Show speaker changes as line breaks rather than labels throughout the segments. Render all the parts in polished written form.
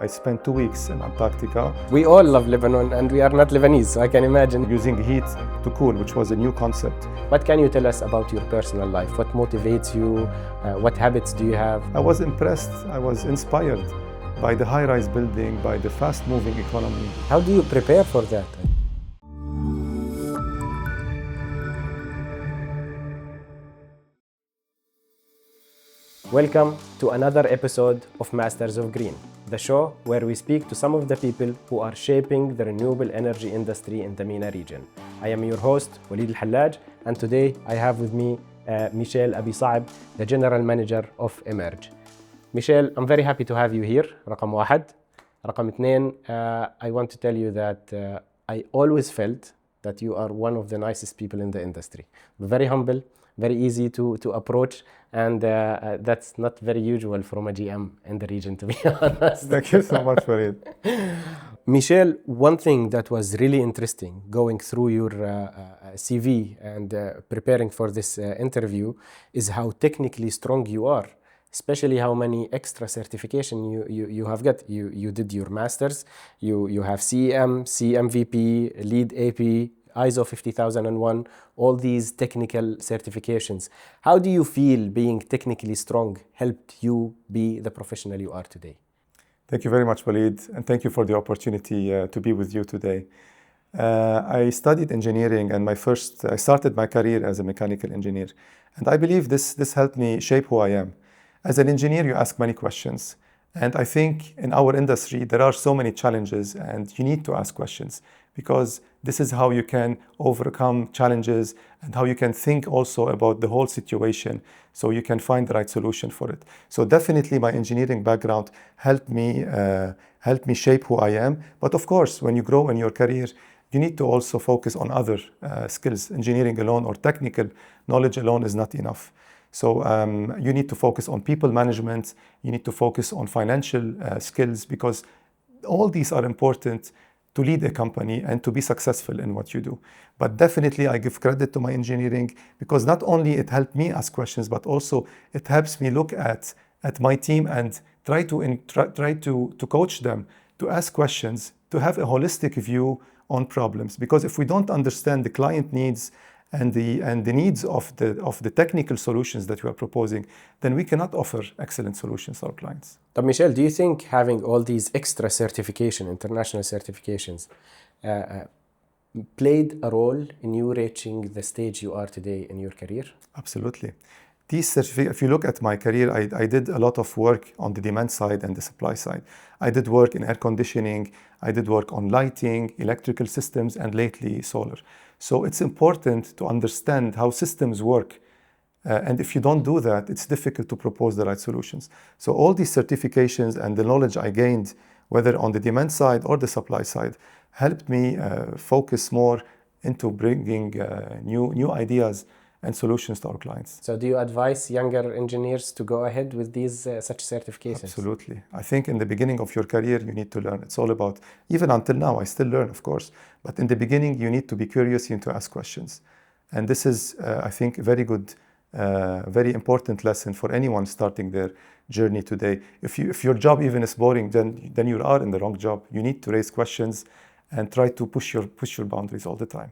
I spent 2 weeks in Antarctica.
We all love Lebanon and we are not Lebanese, so I can imagine.
Using heat to cool, which was a new concept.
What can you tell us about your personal life? What motivates you? What habits do you have?
I was impressed, I was inspired by the high-rise building, by the fast-moving economy.
How do you prepare for that? Welcome to another episode of Masters of Green, the show where we speak to some of the people who are shaping the renewable energy industry in the MENA region. I am your host, Waleed Alhallaj, and today I have with me Michel Abi Saab, the General Manager of Emerge. Michel, I'm very happy to have you here. رقم واحد. رقم اثنين, I want to tell you that I always felt that you are one of the nicest people in the industry. Very humble, very easy to approach, and that's not very usual from a GM in the region, to be honest.
Thank you so much for it.
Michel, one thing that was really interesting going through your CV and preparing for this interview is how technically strong you are, especially how many extra certification you have got. You did your masters, you have CEM, CMVP, Lead AP, ISO 50001, all these technical certifications. How do you feel being technically strong helped you be the professional you are today?
Thank you very much, Waleed, and thank you for the opportunity to be with you today. I studied engineering and I started my career as a mechanical engineer. And I believe this helped me shape who I am. As an engineer, you ask many questions. And I think in our industry, there are so many challenges and you need to ask questions because this is how you can overcome challenges and how you can think also about the whole situation so you can find the right solution for it. So definitely my engineering background helped me shape who I am. But of course, when you grow in your career, you need to also focus on other skills. Engineering alone or technical knowledge alone is not enough. So you need to focus on people management, you need to focus on financial skills because all these are important to lead a company and to be successful in what you do. But definitely I give credit to my engineering because not only it helped me ask questions, but also it helps me look at my team and try to coach them, to ask questions, to have a holistic view on problems. Because if we don't understand the client needs and the needs of the technical solutions that we are proposing, then we cannot offer excellent solutions to our clients.
But Michel, do you think having all these extra international certifications, played a role in you reaching the stage you are today in your career?
Absolutely. These certificates, if you look at my career, I did a lot of work on the demand side and the supply side. I did work in air conditioning, I did work on lighting, electrical systems, and lately solar. So it's important to understand how systems work. And if you don't do that, it's difficult to propose the right solutions. So all these certifications and the knowledge I gained, whether on the demand side or the supply side, helped me focus more into bringing new ideas and solutions to our clients.
So do you advise younger engineers to go ahead with these such certifications?
Absolutely. I think in the beginning of your career, you need to learn. It's all about, even until now, I still learn, of course. But in the beginning, you need to be curious, you need to ask questions. And this is, I think, a very good, very important lesson for anyone starting their journey today. If your job even is boring, then you are in the wrong job. You need to raise questions and try to push your boundaries all the time.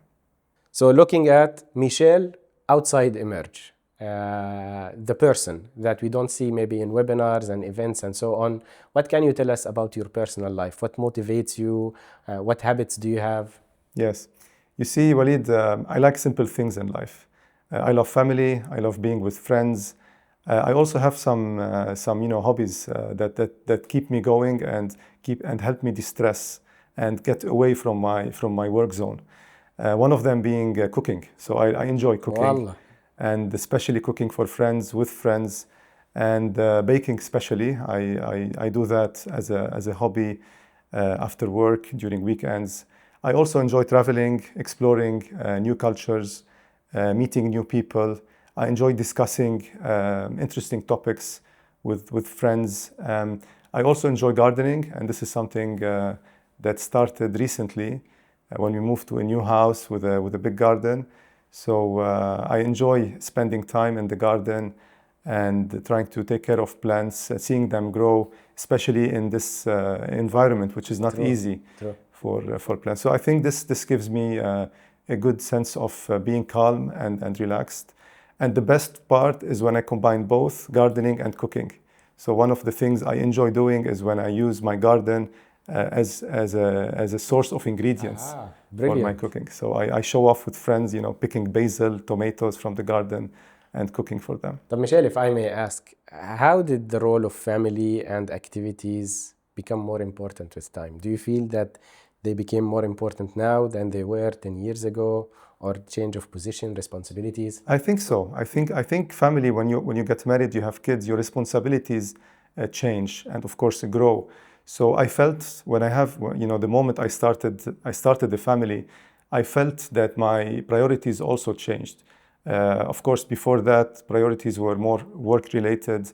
So looking at Michel outside Emerge, the person that we don't see maybe in webinars and events and so on, what can you tell us about your personal life? What motivates you? What habits do you have?
Yes. You see, Waleed, I like simple things in life. I love family. I love being with friends. I also have some hobbies that keep me going and help me distress and get away from my work zone. One of them being cooking. So I enjoy cooking.
Wallah.
And especially cooking for friends, with friends, and baking especially. I do that as a hobby after work, during weekends. I also enjoy traveling, exploring new cultures, meeting new people. I enjoy discussing interesting topics with friends. I also enjoy gardening, and this is something that started recently when we moved to a new house with a big garden. So I enjoy spending time in the garden and trying to take care of plants, seeing them grow, especially in this environment, which is not
True.
easy
True.
for plants. So I think this gives me a good sense of being calm and relaxed. And the best part is when I combine both gardening and cooking. So one of the things I enjoy doing is when I use my garden as a source of ingredients for my cooking. So I show off with friends, picking basil, tomatoes from the garden and cooking for them.
But Michel, if I may ask, how did the role of family and activities become more important with time? Do you feel that they became more important now than they were 10 years ago, or change of position, responsibilities?
I think so. I think family, when you get married, you have kids, your responsibilities change and of course grow. So I felt when I have, the moment I started the family, I felt that my priorities also changed. Of course, before that, priorities were more work-related,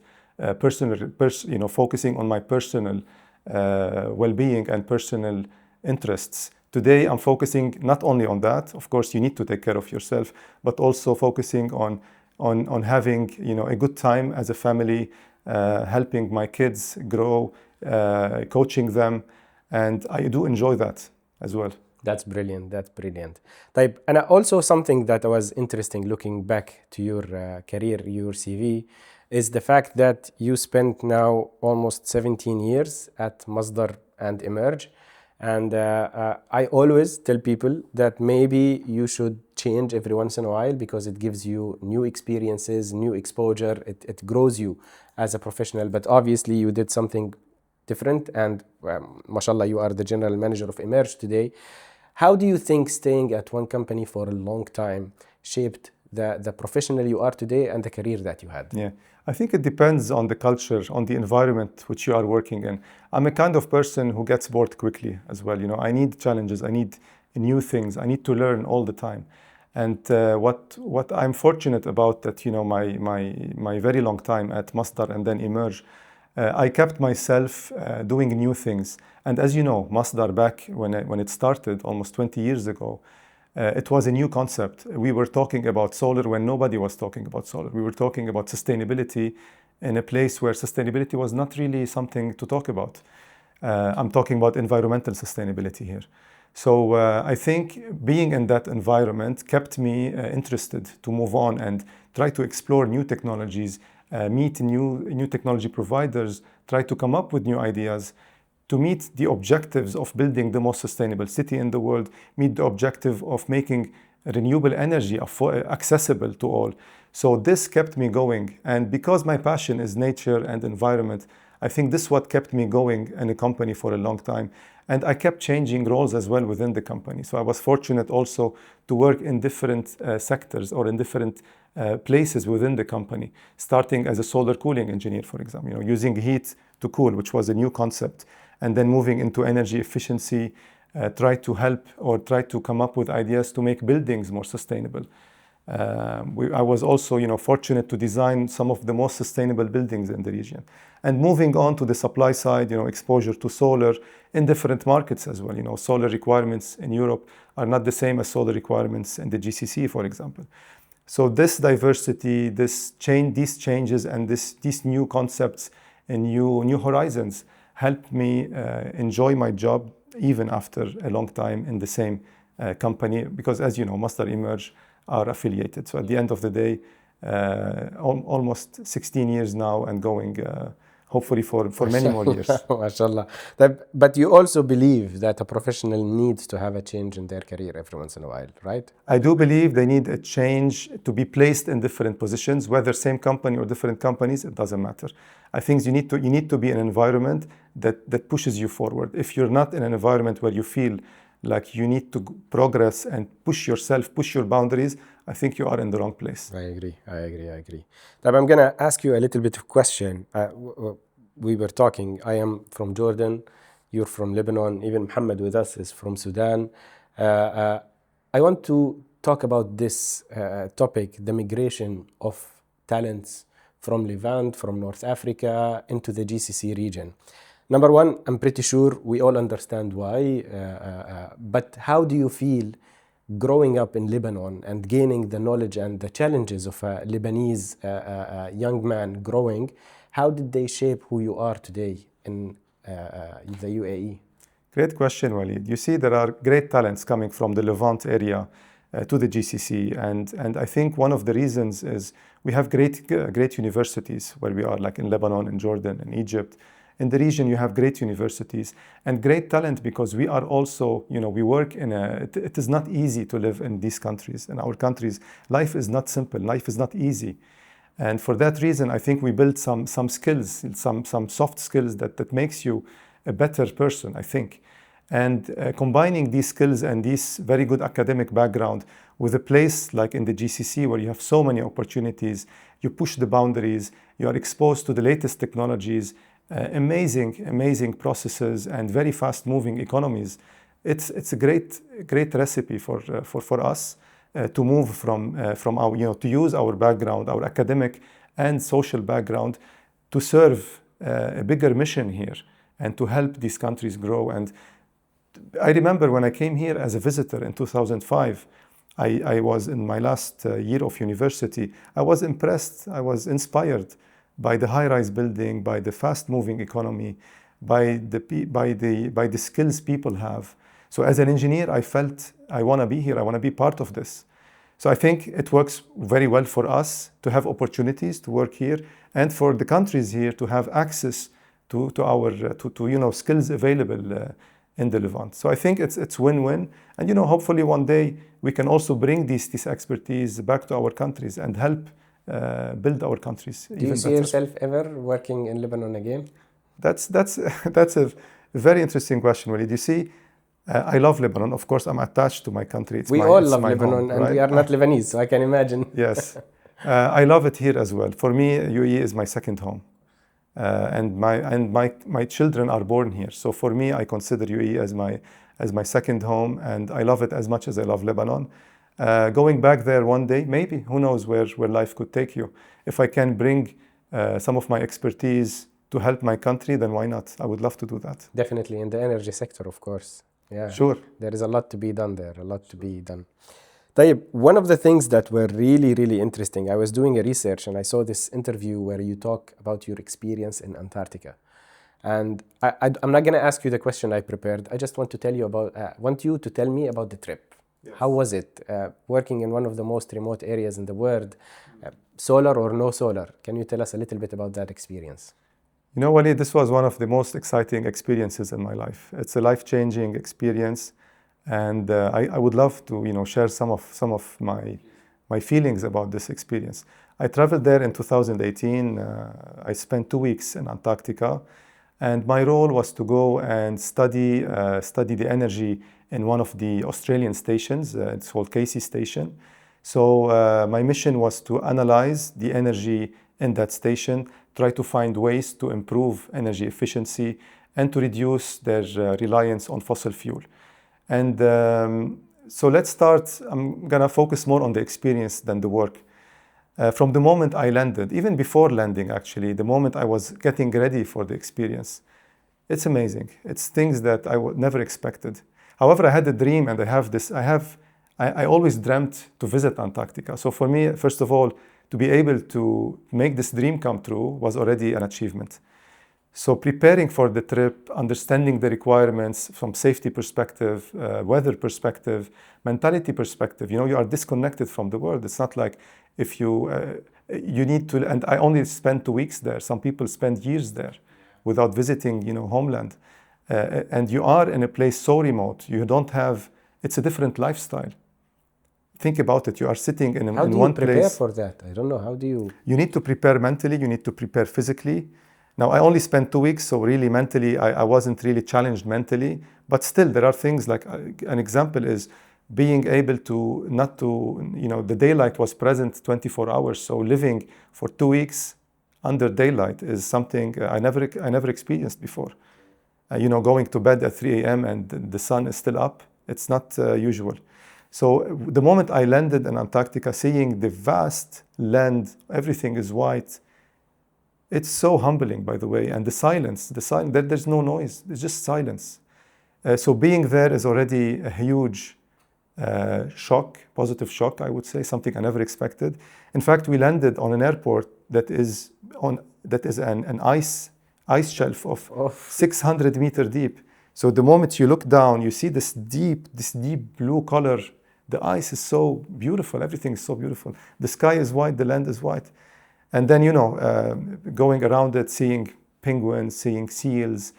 focusing on my personal well-being and personal interests. Today, I'm focusing not only on that. Of course, you need to take care of yourself, but also focusing on having a good time as a family, helping my kids grow, coaching them, and I do enjoy that as well.
That's brilliant. That's brilliant. And also something that was interesting looking back to your career, your CV, is the fact that you spent now almost 17 years at Masdar and Emerge. And I always tell people that maybe you should change every once in a while because it gives you new experiences, new exposure. It grows you as a professional. But obviously you did something different, and mashallah, you are the general manager of Emerge today. How do you think staying at one company for a long time shaped the professional you are today and the career that you had?
Yeah, I think it depends on the culture, on the environment which you are working in. I'm a kind of person who gets bored quickly as well. I need challenges, I need new things, I need to learn all the time. And what I'm fortunate about that, my very long time at Masdar and then Emerge, I kept myself doing new things. And as you know, Masdar back when it started almost 20 years ago, it was a new concept. We were talking about solar when nobody was talking about solar. We were talking about sustainability in a place where sustainability was not really something to talk about. I'm talking about environmental sustainability here. So I think being in that environment kept me interested to move on and try to explore new technologies, meet new technology providers, try to come up with new ideas to meet the objectives of building the most sustainable city in the world, meet the objective of making renewable energy accessible to all. So this kept me going. And because my passion is nature and environment, I think this is what kept me going in a company for a long time. And I kept changing roles as well within the company. So I was fortunate also to work in different sectors or in different places within the company, starting as a solar cooling engineer, for example, using heat to cool, which was a new concept, and then moving into energy efficiency, try to help or try to come up with ideas to make buildings more sustainable. I was also, fortunate to design some of the most sustainable buildings in the region. And moving on to the supply side, exposure to solar in different markets as well. Solar requirements in Europe are not the same as solar requirements in the GCC, for example. So this diversity, these changes, and these new concepts and new horizons helped me enjoy my job even after a long time in the same company, because as you know, Masdar Emerge are affiliated. So at the end of the day, almost 16 years now and going hopefully for many more years.
MashaAllah. But you also believe that a professional needs to have a change in their career every once in a while, right?
I do believe they need a change to be placed in different positions, whether same company or different companies, it doesn't matter. I think you need to be in an environment that pushes you forward. If you're not in an environment where you feel like you need to progress and push yourself, push your boundaries, I think you are in the wrong place.
I agree. I'm going to ask you a little bit of question. We were talking, I am from Jordan, you're from Lebanon, even Muhammad with us is from Sudan. I want to talk about this topic, the migration of talents from Levant, from North Africa into the GCC region. Number one, I'm pretty sure we all understand why, but how do you feel growing up in Lebanon and gaining the knowledge and the challenges of a Lebanese young man growing? How did they shape who you are today in the UAE?
Great question, Waleed. You see, there are great talents coming from the Levant area to the GCC, and I think one of the reasons is we have great universities where we are, like in Lebanon, in Jordan, in Egypt. In the region, you have great universities and great talent, because we are also, we work it is not easy to live in these countries. In our countries, life is not simple, life is not easy. And for that reason, I think we build some skills, some soft skills that makes you a better person, I think. And combining these skills and this very good academic background with a place like in the GCC, where you have so many opportunities, you push the boundaries, you are exposed to the latest technologies, amazing processes, and very fast-moving economies. It's a great recipe for us to move from our, to use our background, our academic and social background, to serve a bigger mission here and to help these countries grow. And I remember when I came here as a visitor in 2005, I was in my last year of university. I was impressed, I was inspired by the high-rise building, by the fast-moving economy, by the skills people have. So as an engineer, I felt I want to be here, I want to be part of this. So I think it works very well for us to have opportunities to work here, and for the countries here to have access to our skills available in the Levant. So I think it's win-win, and hopefully one day we can also bring this expertise back to our countries and help build our countries even better.
Do you see yourself ever working in Lebanon again?
That's a very interesting question, Waleed. You see, I love Lebanon. Of course, I'm attached to my country.
We all love Lebanon, and we are not Lebanese, so I can imagine.
Yes, I love it here as well. For me, UAE is my second home, and my children are born here. So for me, I consider UAE as my second home, and I love it as much as I love Lebanon. Going back there one day, maybe, who knows where life could take you. If I can bring some of my expertise to help my country, then why not? I would love to do that.
Definitely, in the energy sector, of course. Yeah,
sure.
There is a lot to be done there, a lot to be done. Tayyip, one of the things that were really interesting, I was doing a research and I saw this interview where you talk about your experience in Antarctica. And I'm not going to ask you the question I prepared. I just want to tell you want you to tell me about the trip. Yes. How was it working in one of the most remote areas in the world, solar or no solar? Can you tell us a little bit about that experience?
Waleed, this was one of the most exciting experiences in my life. It's a life-changing experience, and I would love to share some of my feelings about this experience. I traveled there in 2018. I spent 2 weeks in Antarctica, and my role was to go and study the energy in one of the Australian stations. It's called Casey Station. So my mission was to analyze the energy in that station, try to find ways to improve energy efficiency and to reduce their reliance on fossil fuel. And so let's start. I'm gonna focus more on the experience than the work. From the moment I landed, even before landing actually, the moment I was getting ready for the experience, it's amazing. It's things that I never expected. However, I had a dream, and I always dreamt to visit Antarctica. So for me, first of all, to be able to make this dream come true was already an achievement. So preparing for the trip, understanding the requirements from safety perspective, weather perspective, mentality perspective, you are disconnected from the world. It's not like if you need to, and I only spent 2 weeks there. Some people spend years there without visiting, homeland. And you are in a place so remote, it's a different lifestyle. Think about it. You are sitting in one place.
How do you prepare for that? I don't know. How do you?
You need to prepare mentally. You need to prepare physically. Now, I only spent 2 weeks, so really mentally, I wasn't really challenged mentally. But still, there are things like, an example is being able to the daylight was present 24 hours. So living for 2 weeks under daylight is something I never experienced before. Going to bed at 3 a.m. and the sun is still up, it's not usual. So the moment I landed in Antarctica, seeing the vast land, everything is white, it's so humbling, by the way. And the silence, there's no noise, it's just silence. So being there is already a huge shock, positive shock, I would say, something I never expected. In fact, we landed on an airport that is an ice shelf of 600 meter deep. So the moment you look down, you see this deep blue color. The ice is so beautiful. Everything is so beautiful. The sky is white. The land is white. And then, going around it, seeing penguins, seeing seals,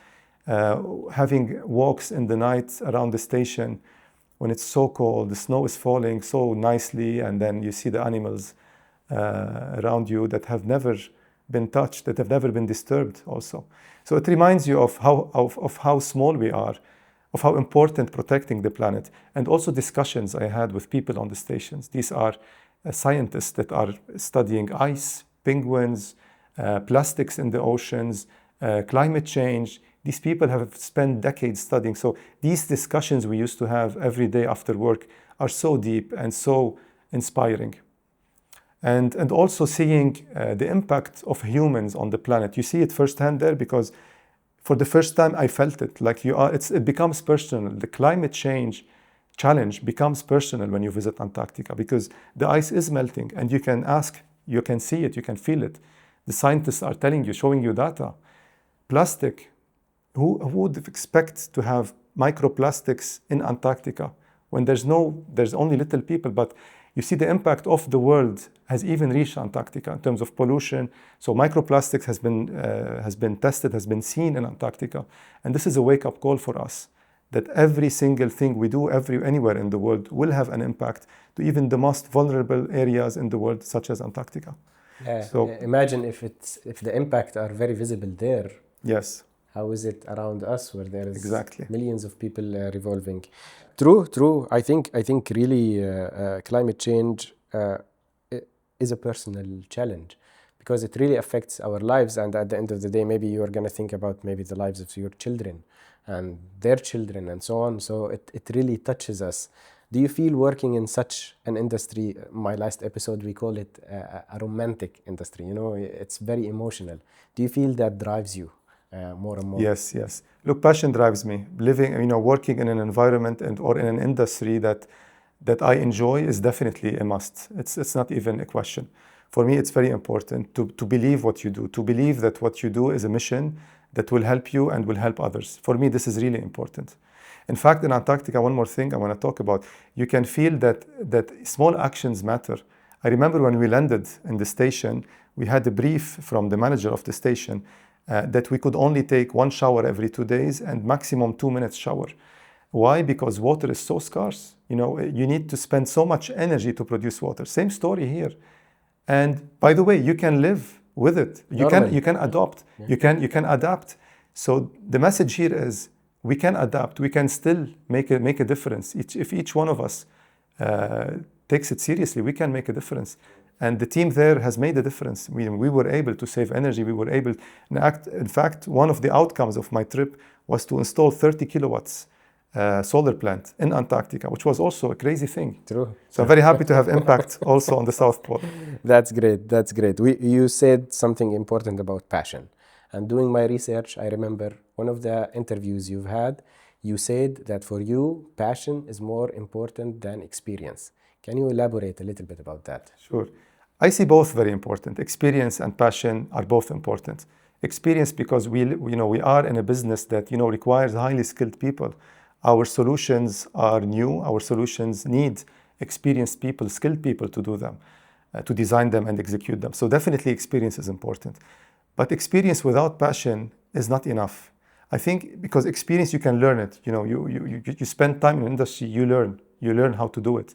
having walks in the night around the station when it's so cold, the snow is falling so nicely, and then you see the animals around you that have never been touched, that have never been disturbed also. So it reminds you of how small we are, of how important protecting the planet, and also discussions I had with people on the stations. These are scientists that are studying ice, penguins, plastics in the oceans, climate change. These people have spent decades studying. So these discussions we used to have every day after work are so deep and so inspiring. And also seeing the impact of humans on the planet. You see it firsthand there, because for the first time I felt it. Like it becomes personal. The climate change challenge becomes personal when you visit Antarctica, because the ice is melting, and you can ask, you can see it, you can feel it. The scientists are telling you, showing you data. Plastic, who would expect to have microplastics in Antarctica when there's only little people? But you see the impact of the world has even reached Antarctica in terms of pollution. So microplastics has been tested, has been seen in Antarctica. And this is a wake-up call for us, that every single thing we do anywhere in the world will have an impact to even the most vulnerable areas in the world, such as Antarctica.
So imagine if the impact are very visible there.
Yes.
How is it around us, where there is
exactly
millions of people revolving? True. I think really climate change is a personal challenge, because it really affects our lives. And at the end of the day, maybe you are going to think about maybe the lives of your children and their children and so on. So it really touches us. Do you feel working in such an industry, my last episode, we call it a romantic industry, it's very emotional. Do you feel that drives you more and more?
Yes. Look, passion drives me. Living, working in an environment or in an industry that I enjoy is definitely a must. It's not even a question. For me, it's very important to believe what you do, to believe that what you do is a mission that will help you and will help others. For me, this is really important. In fact, in Antarctica, one more thing I want to talk about, you can feel that small actions matter. I remember when we landed in the station, we had a brief from the manager of the station that we could only take one shower every 2 days and maximum 2 minutes shower. Why? Because water is so scarce. You need to spend so much energy to produce water. Same story here. And by the way, you can live with it. You can adopt. Yeah. You can adapt. So the message here is, we can adapt. We can still make a difference. If each one of us takes it seriously, we can make a difference. And the team there has made a difference. We were able to save energy. We were able, in fact, one of the outcomes of my trip was to install 30 kilowatts solar plant in Antarctica, which was also a crazy thing.
True.
So I'm very happy to have impact also on the South Pole.
That's great. You said something important about passion. And doing my research, I remember one of the interviews you've had, you said that for you, passion is more important than experience. Can you elaborate a little bit about that?
Sure. I see both very important. Experience and passion are both important. Experience because we are in a business that requires highly skilled people. Our solutions are new. Our solutions need experienced people, skilled people to do them, to design them and execute them. So definitely experience is important. But experience without passion is not enough. I think because experience, you can learn it. You spend time in the industry, you learn how to do it.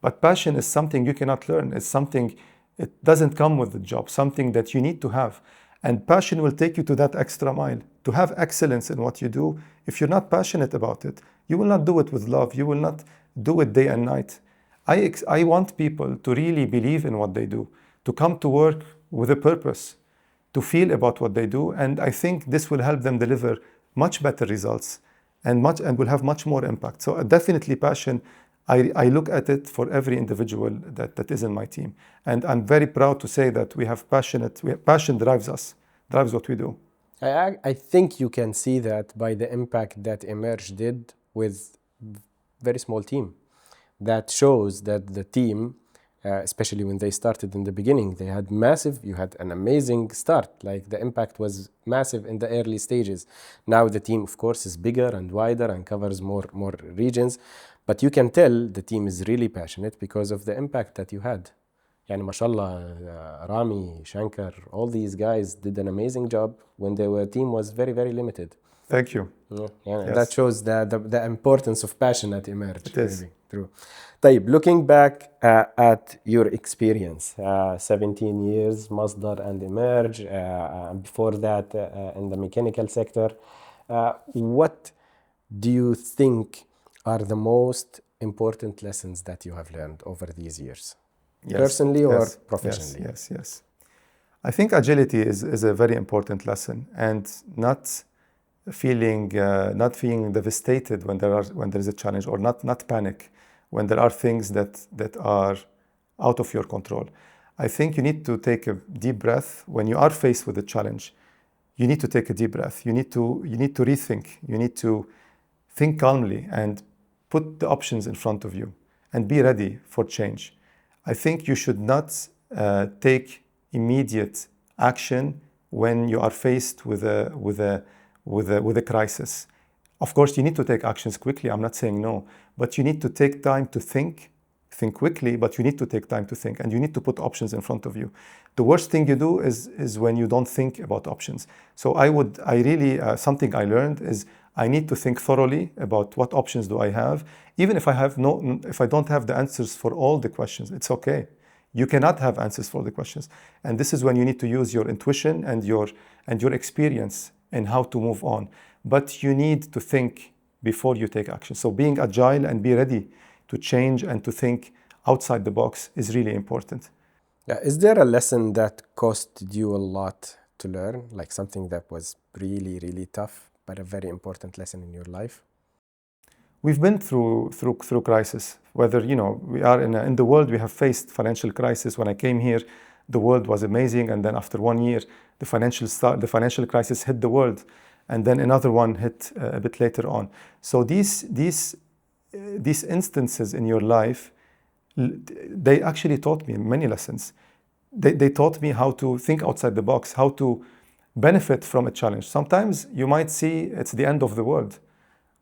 But passion is something you cannot learn. It's something, it doesn't come with the job, something that you need to have. And passion will take you to that extra mile. To have excellence in what you do, if you're not passionate about it, you will not do it with love. You will not do it day and night. I want people to really believe in what they do, to come to work with a purpose, to feel about what they do. And I think this will help them deliver much better results and will have much more impact. So definitely passion. I look at it for every individual that is in my team. And I'm very proud to say that passion drives us, drives what we do.
I think you can see that by the impact that Emerge did with very small team. That shows that the team especially when they started in the beginning. They had you had an amazing start. Like the impact was massive in the early stages. Now the team, of course, is bigger and wider and covers more regions. But you can tell the team is really passionate because of the impact that you had. Yani, mashallah, Rami, Shankar, all these guys did an amazing job when their team was very, very limited.
Thank you.
Yeah,
Yes.
that shows the importance of passion at Emerge.
It is.
Maybe. True. طيب, looking back at your experience, 17 years, Masdar and Emerge, before that in the mechanical sector, what do you think are the most important lessons that you have learned over these years?
Yes.
Personally or
Yes.
professionally?
Yes. I think agility is a very important lesson, and not feeling devastated when there is a challenge, or not panic when there are things that are out of your control. I think you need to take a deep breath when you are faced with a challenge. You need to take a deep breath. You need to rethink. You need to think calmly and put the options in front of you and be ready for change. I think you should not take immediate action when you are faced with a crisis. Of course, you need to take actions quickly. I'm not saying no, but you need to take time to think quickly, but you need to take time to think, and you need to put options in front of you. The worst thing you do is when you don't think about options. So something I learned is I need to think thoroughly about what options do I have. Even if I don't have the answers for all the questions, it's okay. You cannot have answers for the questions. And this is when you need to use your intuition and your experience in how to move on. But you need to think before you take action. So being agile and be ready to change and to think outside the box is really important.
Yeah. Is there a lesson that cost you a lot to learn? Like something that was really, really tough, but a very important lesson in your life?
We've been through crisis. Whether, we are in the world, we have faced financial crisis. When I came here, the world was amazing. And then after 1 year, the financial crisis hit the world. And then another one hit a bit later on. So these instances in your life, they actually taught me many lessons. They taught me how to think outside the box, how to benefit from a challenge. Sometimes you might see it's the end of the world.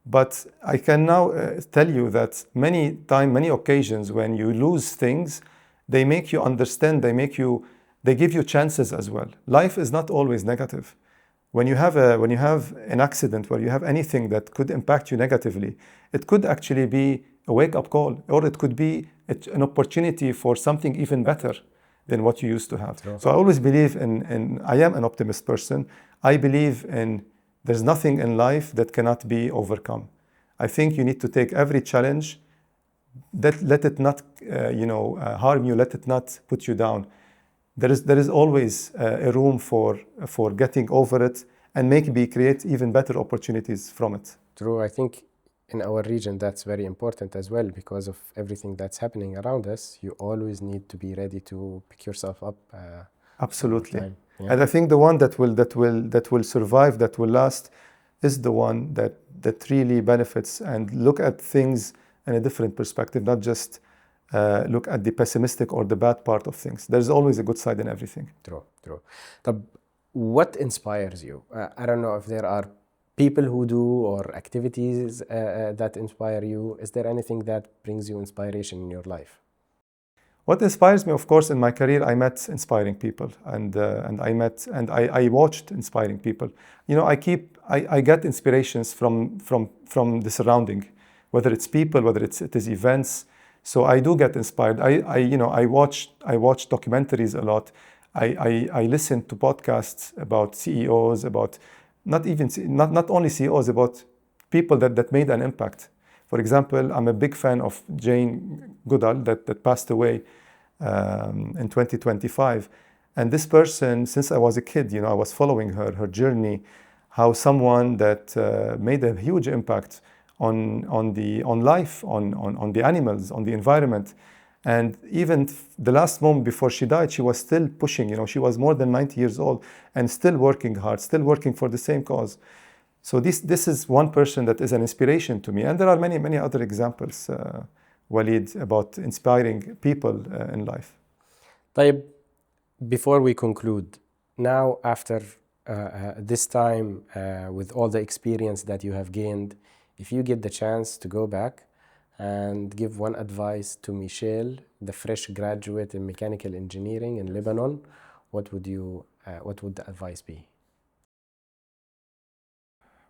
But I can now tell you that many occasions when you lose things, they make you understand, they give you chances as well. Life is not always negative. When you have an accident, where you have anything that could impact you negatively, it could actually be a wake-up call, or it could be an opportunity for something even better than what you used to have. Sure. So I always believe I am an optimist person. I believe there's nothing in life that cannot be overcome. I think you need to take every challenge, let it not harm you, let it not put you down. There is always a room for getting over it and maybe create even better opportunities from it.
True. I think in our region that's very important as well, because of everything that's happening around us. You always need to be ready to pick yourself up.
Absolutely.
Yeah.
And I think the one that will survive, that will last, is the one that really benefits and look at things in a different perspective, not just look at the pessimistic or the bad part of things. There's always a good side in everything.
True. What inspires you? I don't know if there are people who do, or activities that inspire you. Is there anything that brings you inspiration in your life?
What inspires me, of course, in my career, I met inspiring people, and I watched inspiring people. I get inspirations from the surrounding, whether it's people, whether it is events. So I do get inspired. I watch documentaries a lot. I listen to podcasts about CEOs, about not only CEOs, about people that made an impact. For example, I'm a big fan of Jane Goodall that passed away in 2025. And this person, since I was a kid, I was following her journey, how someone that made a huge impact on life, on the animals, on the environment. And even the last moment before she died, she was still pushing. She was more than 90 years old and still working hard, still working for the same cause. So this is one person that is an inspiration to me. And there are many other examples Waleed, about inspiring people in life.
طيب, before we conclude, now after this time, with all the experience that you have gained, if you get the chance to go back and give one advice to Michel, the fresh graduate in mechanical engineering in Lebanon, what would the advice be?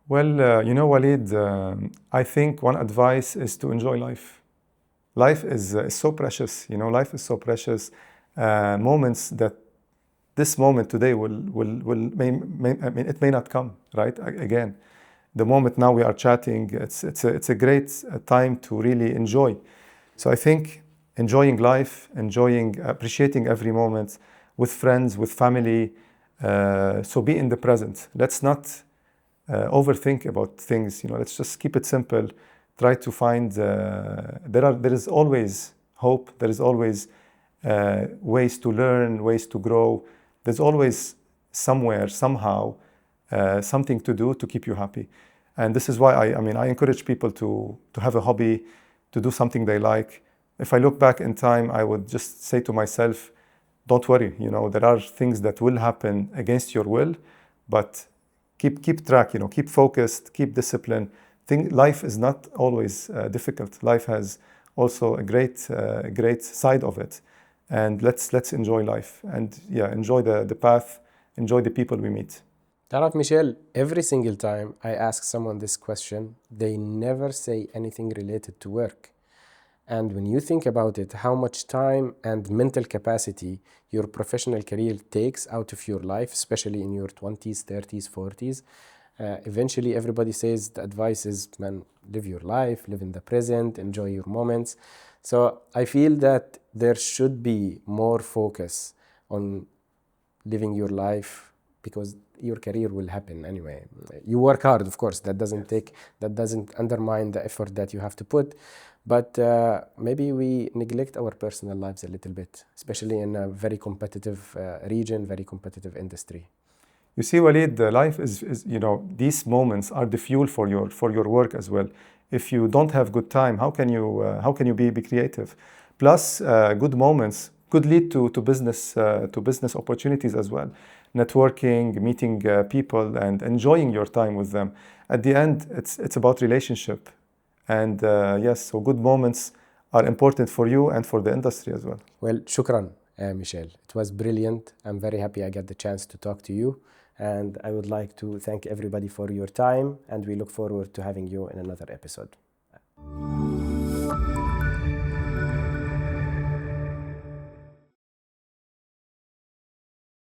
Well, Waleed, I think one advice is to enjoy life. Life is so precious, life is so precious. Moments that this moment today it may not come, right? Again, the moment now we are chatting, it's a great time to really enjoy. So I think enjoying life, appreciating every moment with friends, with family. So be in the present. Let's not overthink about things. Let's just keep it simple. Try to find. There is always hope. There is always ways to learn, ways to grow. There's always somewhere, somehow, something to do to keep you happy. And this is why I encourage people to have a hobby, to do something they like. If I look back in time, I would just say to myself, don't worry, there are things that will happen against your will, but keep track, keep focused, keep discipline. Life is not always difficult. Life has also a great side of it. And let's enjoy life and enjoy the path, enjoy the people we meet.
تعرف Michel, every single time I ask someone this question, they never say anything related to work. And when you think about it, how much time and mental capacity your professional career takes out of your life, especially in your 20s, 30s, 40s, eventually everybody says the advice is, man, live your life, live in the present, enjoy your moments. So I feel that there should be more focus on living your life, because your career will happen anyway. You work hard, of course, that doesn't undermine the effort that you have to put, but maybe we neglect our personal lives a little bit, especially in a very competitive region, very competitive industry.
You see, Waleed, life is these moments are the fuel for your work as well. If you don't have good time, how can you be creative? Plus, good moments could lead to business opportunities as well. Networking, meeting people, and enjoying your time with them. At the end, it's about relationship, and yes, so good moments are important for you and for the industry as well.
Well, shukran, Michel. It was brilliant. I'm very happy I got the chance to talk to you, and I would like to thank everybody for your time, and we look forward to having you in another episode.